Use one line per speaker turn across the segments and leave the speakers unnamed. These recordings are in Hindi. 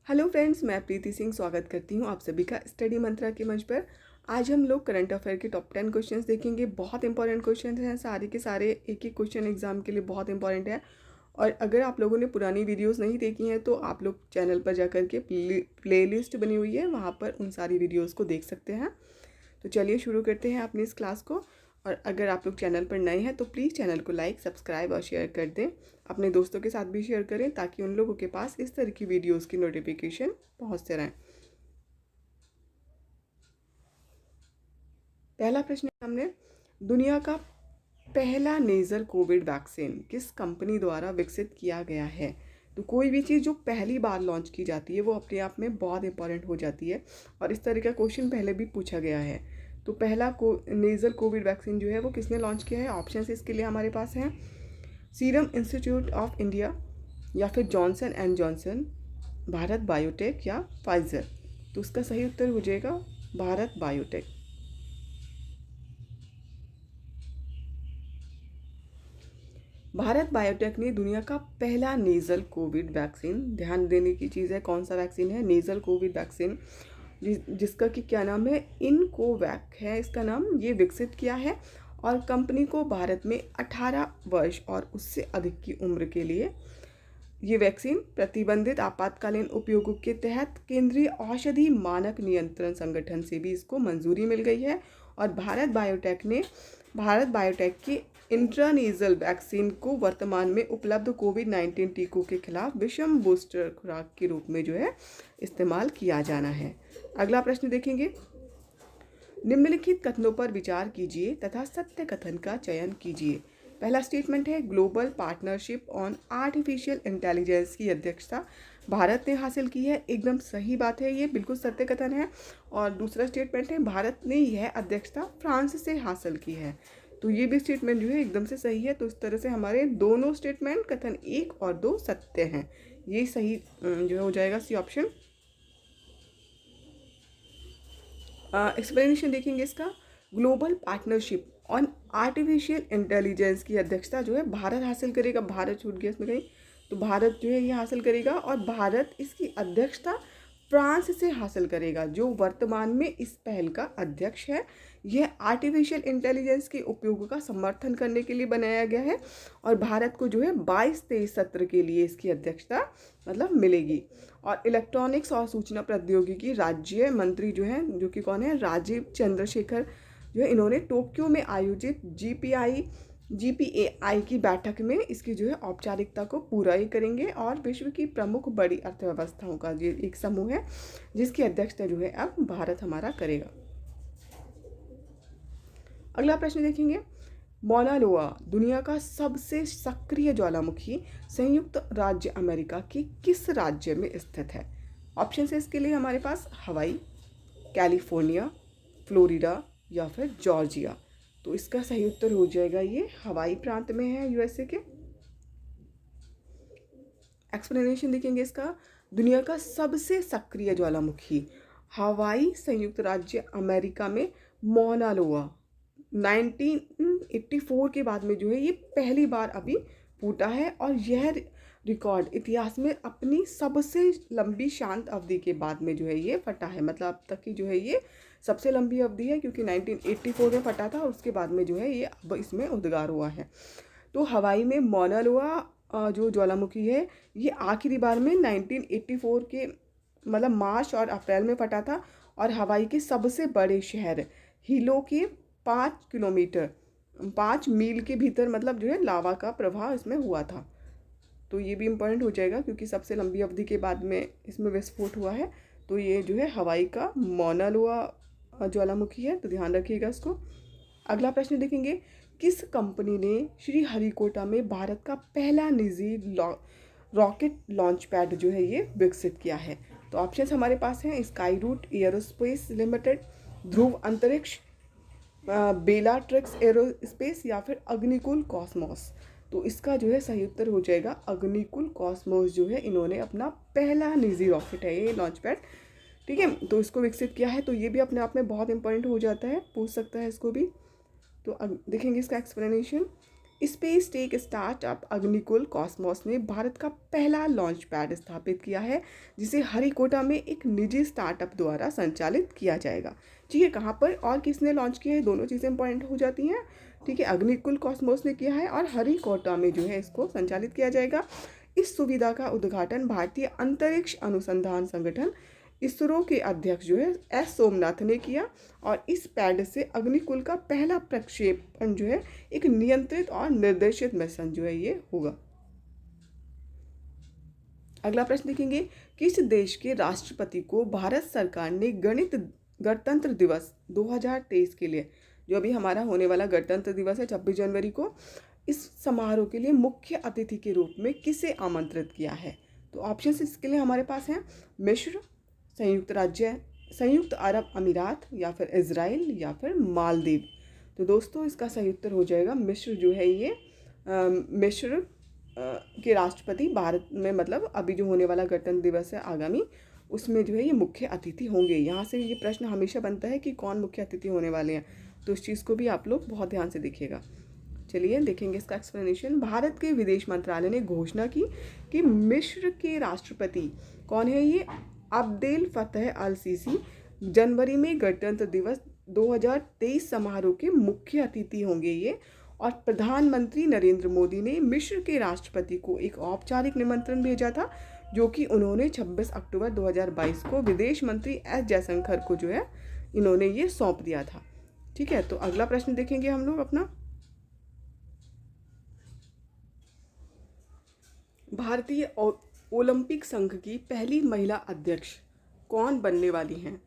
हेलो फ्रेंड्स, मैं प्रीति सिंह स्वागत करती हूँ आप सभी का स्टडी मंत्रा के मंच पर। आज हम लोग करंट अफेयर के टॉप 10 क्वेश्चंस देखेंगे। बहुत इंपॉर्टेंट क्वेश्चंस हैं, सारे के सारे एक एक क्वेश्चन एग्जाम के लिए बहुत इंपॉर्टेंट है। और अगर आप लोगों ने पुरानी वीडियोस नहीं देखी हैं तो आप लोग चैनल पर जाकर के प्लेलिस्ट बनी हुई है, वहाँ पर उन सारी वीडियोज़ को देख सकते हैं। तो चलिए शुरू करते हैं अपनी इस क्लास को। और अगर आप लोग चैनल पर नए हैं तो प्लीज़ चैनल को लाइक, सब्सक्राइब और शेयर कर दें। अपने दोस्तों के साथ भी शेयर करें ताकि उन लोगों के पास इस तरह की वीडियोस की नोटिफिकेशन पहुंचते रहें। पहला प्रश्न है हमने, दुनिया का पहला नेजल कोविड वैक्सीन किस कंपनी द्वारा विकसित किया गया है? तो कोई भी चीज़ जो पहली बार लॉन्च की जाती है वो अपने आप में बहुत इंपॉर्टेंट हो जाती है, और इस तरह का क्वेश्चन पहले भी पूछा गया है। तो पहला नेजल कोविड वैक्सीन जो है वो किसने लॉन्च किया है? ऑप्शन इसके लिए हमारे पास हैं सीरम इंस्टीट्यूट ऑफ इंडिया, या फिर Johnson and Johnson, Bharat biotech या फाइजर। तो उसका सही उत्तर हो जाएगा भारत बायोटेक। भारत बायोटेक ने दुनिया का पहला नेजल कोविड वैक्सीन, ध्यान देने की चीज़ है कौन सा वैक्सीन है, नेजल कोविड वैक्सीन, जिसका कि क्या नाम है, इनकोवैक है इसका नाम, ये विकसित किया है। और कंपनी को भारत में 18 वर्ष और उससे अधिक की उम्र के लिए ये वैक्सीन प्रतिबंधित आपातकालीन उपयोगों के तहत केंद्रीय औषधि मानक नियंत्रण संगठन से भी इसको मंजूरी मिल गई है। और भारत बायोटेक की इंट्रानेजल वैक्सीन को वर्तमान में उपलब्ध कोविड-19 टीकों के खिलाफ विषम बूस्टर खुराक के रूप में जो है इस्तेमाल किया जाना है। अगला प्रश्न देखेंगे, निम्नलिखित कथनों पर विचार कीजिए तथा सत्य कथन का चयन कीजिए। पहला स्टेटमेंट है, global partnership on artificial intelligence की अध्यक्षता भारत ने हासिल की है। एकदम सही बात है, ये बिल्कुल सत्य कथन है। और दूसरा स्टेटमेंट है, भारत ने यह अध्यक्षता फ्रांस से हासिल की है। तो ये भी स्टेटमेंट जो है एकदम से सही है। तो इस तरह से हमारे दोनों स्टेटमेंट, कथन 1 और 2 सत्य हैं। ये सही जो है हो जाएगा सी ऑप्शन। एक्सप्लेनेशन देखेंगे इसका, global partnership on artificial intelligence की अध्यक्षता जो है भारत हासिल करेगा। भारत छूट गया इसमें कहीं, तो भारत जो है ये हासिल करेगा। और भारत इसकी अध्यक्षता फ्रांस से हासिल करेगा, जो वर्तमान में इस पहल का अध्यक्ष है। यह आर्टिफिशियल इंटेलिजेंस के उपयोग का समर्थन करने के लिए बनाया गया है। और भारत को जो है 22-23 सत्र के लिए इसकी अध्यक्षता मतलब मिलेगी। और इलेक्ट्रॉनिक्स और सूचना प्रौद्योगिकी राज्य मंत्री जो हैं, जो कि कौन है, राजीव चंद्रशेखर, जो है इन्होंने टोक्यो में आयोजित GPAI की बैठक में इसकी जो है औपचारिकता को पूरा ही करेंगे। और विश्व की प्रमुख बड़ी अर्थव्यवस्थाओं का ये एक समूह है जिसकी अध्यक्षता जो है अब भारत हमारा करेगा। अगला प्रश्न देखेंगे, मौना लोआ दुनिया का सबसे सक्रिय ज्वालामुखी संयुक्त राज्य अमेरिका के किस राज्य में स्थित है? ऑप्शन है इसके लिए हमारे पास हवाई, कैलिफोर्निया, फ्लोरिडा या फिर जॉर्जिया। तो इसका सही उत्तर हो जाएगा ये हवाई प्रांत में है, यूएसए के। एक्सप्लेनेशन देखेंगे इसका, दुनिया का सबसे सक्रिय ज्वालामुखी हवाई संयुक्त राज्य अमेरिका में मौना लोआ 1984 के बाद में जो है ये पहली बार अभी फूटा है। और यह रिकॉर्ड इतिहास में अपनी सबसे लंबी शांत अवधि के बाद में जो है ये फटा है। मतलब अब तक की जो है ये सबसे लंबी अवधि है, क्योंकि 1984 में फटा था और उसके बाद में जो है ये अब इसमें उद्गार हुआ है। तो हवाई में मौना लोआ जो ज्वालामुखी है ये आखिरी बार में 1984 के मतलब मार्च और अप्रैल में फटा था। और हवाई के सबसे बड़े शहर हिलो के 5 मील के भीतर मतलब जो है लावा का प्रवाह इसमें हुआ था। तो ये भी इम्पोर्टेंट हो जाएगा क्योंकि सबसे लंबी अवधि के बाद में इसमें विस्फोट हुआ है। तो ये जो है हवाई का मौना लोआ ज्वालामुखी है, तो ध्यान रखिएगा इसको। अगला प्रश्न देखेंगे, किस कंपनी ने श्रीहरिकोटा में भारत का पहला निजी रॉकेट लॉन्च पैड जो है ये विकसित किया है? तो ऑप्शंस हमारे पास हैं, स्काई रूट एयरोस्पेस लिमिटेड, ध्रुव अंतरिक्ष, बेलाट्रिक्स एरोस्पेस या फिर अग्निकुल कॉस्मोस। तो इसका जो है सही उत्तर हो जाएगा अग्निकुल कॉस्मोस, जो है इन्होंने अपना पहला निजी रॉकेट है ये लॉन्च पैड, ठीक है, तो इसको विकसित किया है। तो ये भी अपने आप में बहुत इंपॉर्टेंट हो जाता है, पूछ सकता है इसको भी। तो अब देखेंगे इसका explanation, space tech startup Agnikul Cosmos ने भारत का पहला लॉन्च पैड स्थापित किया है, जिसे हरिकोटा में एक निजी स्टार्टअप द्वारा संचालित किया जाएगा। ठीक है, कहाँ पर और किसने लॉन्च किया है, दोनों चीज़ें इंपॉर्टेंट हो जाती हैं। ठीक है, अग्निकुल कॉस्मोस ने किया है और हरिकोटा में जो है इसको संचालित किया जाएगा। इस सुविधा का उद्घाटन भारतीय अंतरिक्ष अनुसंधान संगठन इसरो के अध्यक्ष जो है एस सोमनाथ ने किया और इस पैड से अग्निकुल का पहला प्रक्षेपण जो है एक नियंत्रित और निर्देशित मिशन जो है ये होगा। अगला प्रश्न देखेंगे, किस देश के राष्ट्रपति को भारत सरकार ने गणतंत्र दिवस 2023 के लिए, जो अभी हमारा होने वाला गणतंत्र दिवस है 26 जनवरी को, इस समारोह के लिए मुख्य अतिथि के रूप में किसे आमंत्रित किया है? तो ऑप्शंस इसके लिए हमारे पास हैं मिस्र, संयुक्त अरब अमीरात या फिर इजराइल या फिर मालदीव। तो दोस्तों इसका सही उत्तर हो जाएगा मिस्र जो है ये मिस्र के राष्ट्रपति भारत में, मतलब अभी जो होने वाला गणतंत्र दिवस है आगामी, उसमें जो है ये मुख्य अतिथि होंगे। यहाँ से ये प्रश्न हमेशा बनता है कि कौन मुख्य अतिथि होने वाले हैं, तो इस चीज़ को भी आप लोग बहुत ध्यान से देखिएगा। चलिए देखेंगे इसका एक्सप्लेनेशन। भारत के विदेश मंत्रालय ने घोषणा की कि मिस्र के राष्ट्रपति कौन है, ये अब्देल फतेह अल सीसी जनवरी में गणतंत्र दिवस 2023 समारोह के मुख्य अतिथि होंगे ये। और प्रधानमंत्री नरेंद्र मोदी ने मिस्र के राष्ट्रपति को एक औपचारिक निमंत्रण भेजा था, जो कि उन्होंने 26 अक्टूबर 2022 को विदेश मंत्री एस जयशंकर को जो है इन्होंने ये सौंप दिया था। ठीक है, तो अगला प्रश्न देखेंगे हम लोग अपना। भारतीय ओलंपिक संघ की पहली महिला अध्यक्ष कौन बनने वाली हैं?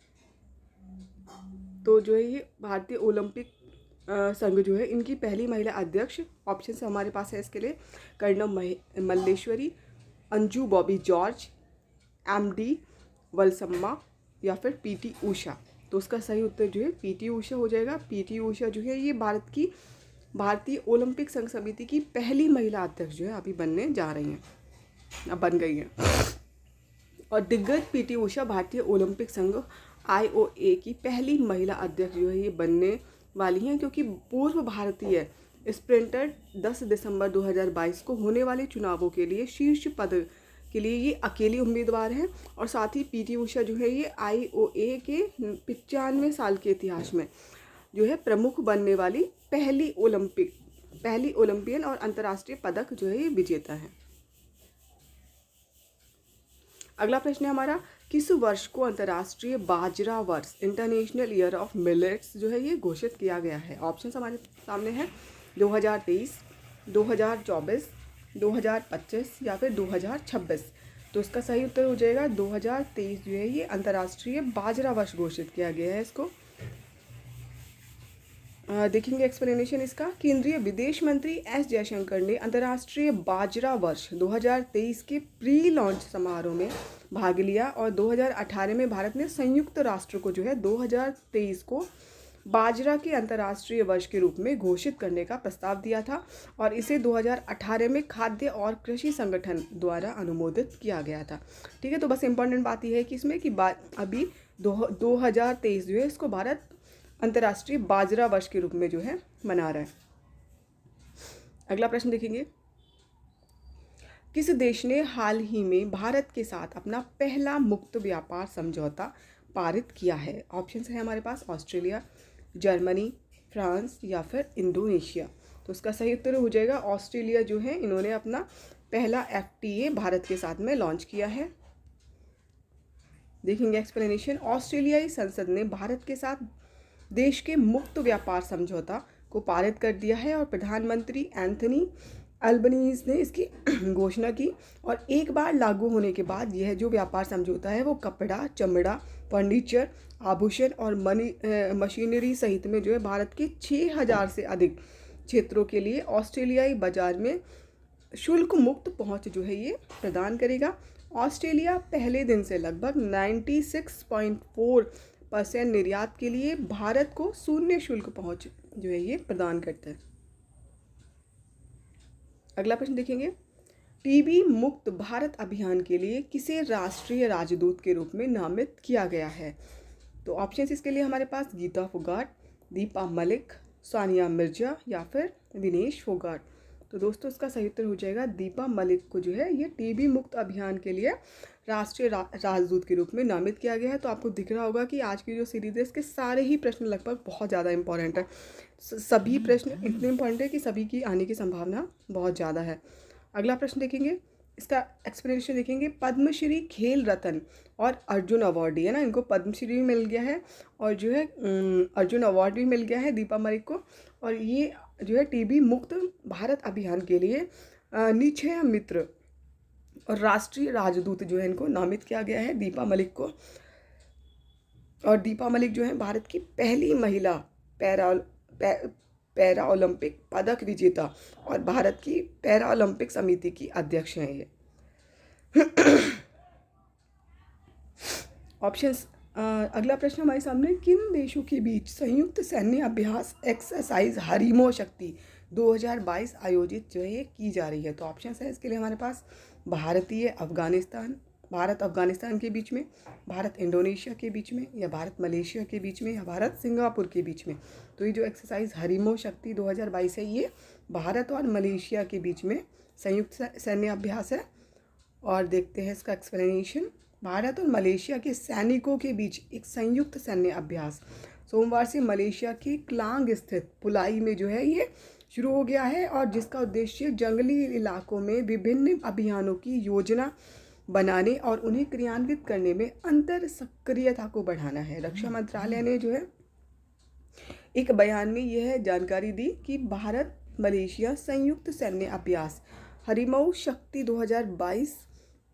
तो जो है ये भारतीय ओलंपिक संघ जो है इनकी पहली महिला अध्यक्ष, ऑप्शन से हमारे पास है इसके लिए कर्णम मल्लेश्वरी, अंजू बॉबी जॉर्ज, एमडी वलसम्मा या फिर पीटी उषा। तो उसका सही उत्तर जो है पीटी उषा हो जाएगा। पीटी उषा जो है ये भारतीय ओलंपिक संघ समिति की पहली महिला अध्यक्ष जो है अभी बनने जा रही हैं, अब बन गई हैं। और दिग्गज पीटी उषा भारतीय ओलंपिक संघ IOA की पहली महिला अध्यक्ष जो है ये बनने वाली हैं, क्योंकि पूर्व भारतीय स्प्रिंटर 10 दिसंबर 2022 को होने वाले चुनावों के लिए शीर्ष पद के लिए ये अकेली उम्मीदवार हैं। और साथ ही पीटी उषा जो है ये IOA के 95 साल के इतिहास में जो है प्रमुख बनने वाली पहली ओलंपियन और अंतर्राष्ट्रीय पदक जो है ये विजेता है। अगला प्रश्न है हमारा, किस वर्ष को अंतर्राष्ट्रीय बाजरा वर्ष इंटरनेशनल ईयर ऑफ मिलेट्स जो है ये घोषित किया गया है? ऑप्शन हमारे सामने हैं 2023, 2024, 2025 या फिर 2026। तो इसका सही उत्तर हो जाएगा 2023 जो है ये अंतर्राष्ट्रीय बाजरा वर्ष घोषित किया गया है इसको। देखेंगे एक्सप्लेनेशन इसका। केंद्रीय विदेश मंत्री एस जयशंकर ने अंतर्राष्ट्रीय बाजरा वर्ष 2023 के प्री लॉन्च समारोह में भाग लिया और 2018 में भारत ने संयुक्त राष्ट्र को जो है 2023 को बाजरा के अंतर्राष्ट्रीय वर्ष के रूप में घोषित करने का प्रस्ताव दिया था और इसे 2018 में खाद्य और कृषि संगठन द्वारा अनुमोदित किया गया था। ठीक है, तो बस इम्पॉर्टेंट बात यह है कि इसमें कि अभी 2023 जो है इसको भारत अंतर्राष्ट्रीय बाजरा वर्ष के रूप में जो है मना रहा है। अगला प्रश्न देखेंगे, किस देश ने हाल ही में भारत के साथ अपना पहला मुक्त व्यापार समझौता पारित किया है? ऑप्शन है हमारे पास ऑस्ट्रेलिया, जर्मनी, फ्रांस या फिर इंडोनेशिया। तो उसका सही उत्तर हो जाएगा ऑस्ट्रेलिया जो है इन्होंने अपना पहला FTA भारत के साथ में लॉन्च किया है। देखेंगे एक्सप्लेनेशन। ऑस्ट्रेलियाई संसद ने भारत के साथ देश के मुक्त व्यापार समझौता को पारित कर दिया है और प्रधानमंत्री एंथनी अल्बनीज ने इसकी घोषणा की और एक बार लागू होने के बाद यह जो व्यापार समझौता है वो कपड़ा, चमड़ा, फर्नीचर, आभूषण और मशीनरी सहित में जो है भारत के 6000 से अधिक क्षेत्रों के लिए ऑस्ट्रेलियाई बाजार में शुल्क मुक्त पहुंच जो है ये प्रदान करेगा। ऑस्ट्रेलिया पहले दिन से लगभग 96.4% निर्यात के लिए भारत को शून्य शुल्क पहुंच जो है ये प्रदान करता है। अगला प्रश्न देखेंगे, टीबी मुक्त भारत अभियान के लिए किसे राष्ट्रीय राजदूत के रूप में नामित किया गया है? तो ऑप्शन इसके लिए हमारे पास गीता फोगाट, दीपा मलिक, सानिया मिर्जा या फिर विनेश फोगाट। तो दोस्तों इसका सही उत्तर हो जाएगा दीपा मलिक को जो है ये टीबी मुक्त अभियान के लिए राष्ट्रीय राजदूत के रूप में नामित किया गया है। तो आपको दिख रहा होगा कि आज की जो सीरीज है इसके सारे ही प्रश्न लगभग बहुत ज़्यादा इंपॉर्टेंट है। सभी प्रश्न इतने इंपॉर्टेंट है कि सभी की आने की संभावना बहुत ज़्यादा है। अगला प्रश्न देखेंगे, इसका एक्सप्लेनेशन देखेंगे। पद्मश्री, खेल रत्न और अर्जुन अवार्ड है ना, इनको पद्मश्री भी मिल गया है और जो है अर्जुन अवार्ड भी मिल गया है दीपा मलिक को। और ये जो है टीबी मुक्त भारत अभियान के लिए निक्षय मित्र और राष्ट्रीय राजदूत जो है इनको नामित किया गया है दीपा मलिक को। और दीपा मलिक जो है भारत की पहली महिला पैरा ओलंपिक पदक विजेता और भारत की पैरा ओलंपिक समिति की अध्यक्ष हैं ये। ऑप्शंस, अगला प्रश्न हमारे सामने, किन देशों के बीच संयुक्त सैन्य अभ्यास एक्सरसाइज हरिमो शक्ति 2022 आयोजित जो है की जा रही है। तो ऑप्शंस है इसके लिए हमारे पास भारत अफगानिस्तान के बीच में, भारत इंडोनेशिया के बीच में, या भारत मलेशिया के बीच में, या भारत सिंगापुर के बीच में। तो ये जो एक्सरसाइज हरिमो शक्ति 2022 है ये भारत और मलेशिया के बीच में संयुक्त सैन्य अभ्यास है। और देखते हैं इसका एक्सप्लेनेशन। भारत और मलेशिया के सैनिकों के बीच एक संयुक्त सैन्य अभ्यास सोमवार से मलेशिया के क्लांग स्थित पुलाई में जो है ये शुरू हो गया है और जिसका उद्देश्य जंगली इलाकों में विभिन्न अभियानों की योजना बनाने और उन्हें क्रियान्वित करने में अंतर सक्रियता को बढ़ाना है। रक्षा मंत्रालय ने जो है एक बयान में यह जानकारी दी कि भारत मलेशिया संयुक्त सैन्य अभ्यास हरिमऊ शक्ति 2022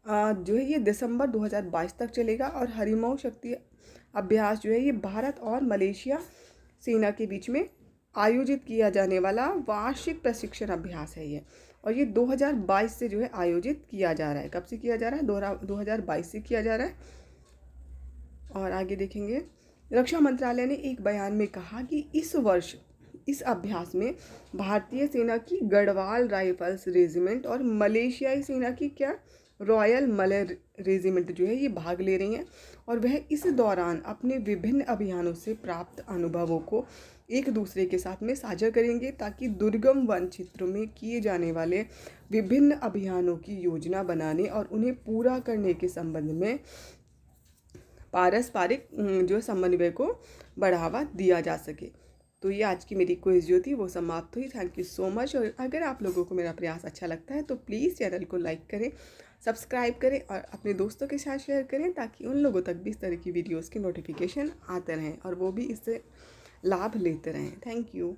जो है ये दिसंबर 2022 तक चलेगा। और हरिमऊ शक्ति अभ्यास जो है ये भारत और मलेशिया सेना के बीच में आयोजित किया जाने वाला वार्षिक प्रशिक्षण अभ्यास है ये। और ये 2022 से जो है आयोजित किया जा रहा है। कब से किया जा रहा है? 2022 से किया जा रहा है। और आगे देखेंगे, रक्षा मंत्रालय ने एक बयान में कहा कि इस वर्ष इस अभ्यास में भारतीय सेना की गढ़वाल राइफल्स रेजिमेंट और मलेशियाई सेना की रॉयल मलय रेजिमेंट जो है ये भाग ले रही हैं और वह इस दौरान अपने विभिन्न अभियानों से प्राप्त अनुभवों को एक दूसरे के साथ में साझा करेंगे ताकि दुर्गम वन क्षेत्रों में किए जाने वाले विभिन्न अभियानों की योजना बनाने और उन्हें पूरा करने के संबंध में पारस्परिक जो समन्वय को बढ़ावा दिया जा सके। तो ये आज की मेरी क्विज जो थी वो समाप्त हुई। Thank you so much. और अगर आप लोगों को मेरा प्रयास अच्छा लगता है तो प्लीज़ चैनल को लाइक करें, सब्सक्राइब करें और अपने दोस्तों के साथ शेयर करें ताकि उन लोगों तक भी इस तरह की वीडियोज़ की नोटिफिकेशन आते रहें और वो भी इससे लाभ लेते रहें। Thank you.